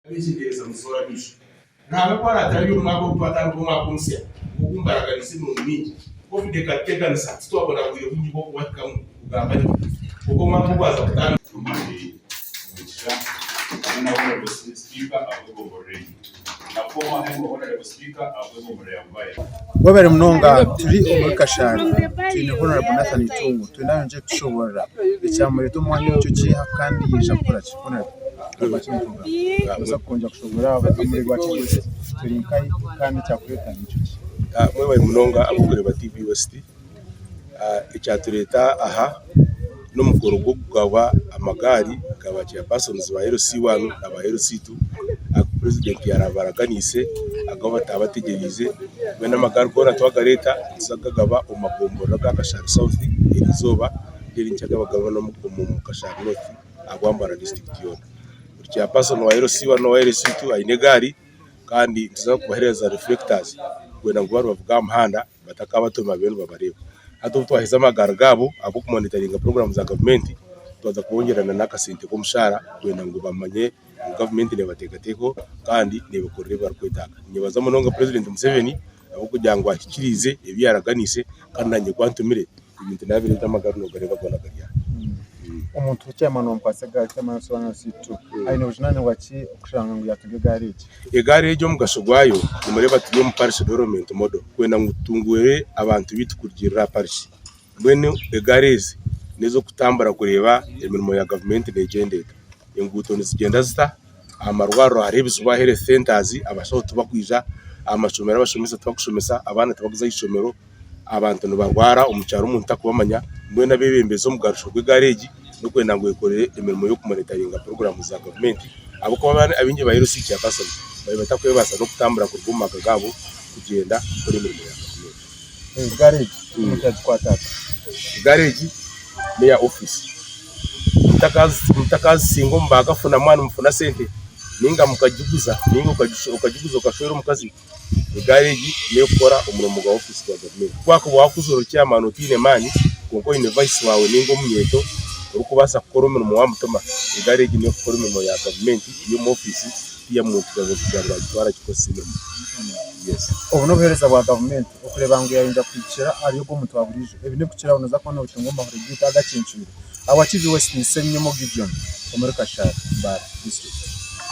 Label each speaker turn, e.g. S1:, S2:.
S1: abizingereza musora bisho ntabwo kwara atari umwaka upatana ko mwaka umse ugumbaraga nisi mu mingi ko fide kateka nsa twabona buri bungi bwo kubaka kugamba uko mwaka kwaza kutana tumani mwisha na honorable speaker abego boreni na former honorable speaker abego boreyambaye
S2: wabere munonga turi muri Kashari tine honorable Nathan Tungu tunanje tushobora icyamure tumwanya cyo kiha kandi yija kora kibona abakimuvuga baza konja kushobora abatumuri gwakize turi kai kandi cyakureta n'icyo
S1: mwewe munonga abukure ba TV West icyatureta aha no mukoro gwo kugaba amagaari gabakiya persons ba LC1 aba LC2 president yarabaraganise agaba tabategerize bena amagaari ko natwagareta sagagaba umabombora ga Kashari South irizoba riri ncyagabagaba no mu Kashari North agwambara district yona urya person wa LC1 no LC2 ayinegari kandi tuza kubahereza reflectors kwenda ngo bavuga amahanda batakabatuma bene babareba hato twaheza amagara gabo abo kumonitoringa program za government tuza kubongerana nakasente ko mushara kwenda ngo bamanye government ne bategateko kandi ne bakorere barkwetaka nyibaza munonga president Museveni abo kugira ngo akikirize ebyaraganise kandi nanye kwantumire ibintu nabire tamagara no gareba gona gariya
S2: umuntu cyamano mpasega cyamano sobanura situ ayine ujinane waki okushanga ngo yatuge garage
S1: egare ryo mugashogwayo nimureba tuyo mu parish development model kwenda ngutungure abantu bitukurgira parish bwene egareze nezo kutambara kureba imirimo ya government legended inguto nizigenda zita amarwaro harebizwa health centers abasho tubakwija amashomero abashomesa tubakushomesa abana tubaguza ishomero abantu barwara umucyaro umuntu takubamanya mwena bebembezo mugarusho gw'garage no kwenda ngo ikorere imirimo yo kumonitoringa program za government abo ko abana abinje ba LC ya person bari batakwebasa no kutambura ku rwumaka gabo kugenda kuri imirimo ya government
S2: garage mutazkwataka
S1: garage ni ya office mutakazi singo mbaga funa mwana mfuna sente ninga mukajiguza ninga ukajiguza ukashora mukazi garage niyo gukora umurimo wa office wa government kwako wakuzoro cyamano utine mani kuko ine vice wawe ningo myeto urukubasa gukora umurimo wa mutoma garage niyo gukora umurimo ya government iyo mu office ya muntu kugira gitwara kikosimo yes
S2: no guhereza wa government ukureba ngo yayinja kwicira ariyo ko muntu waburije ibine kukira unoza ko no bitungomba kuri gita agacincira abakizi West ni senyo mo Gideon muri Kashari Mbarara district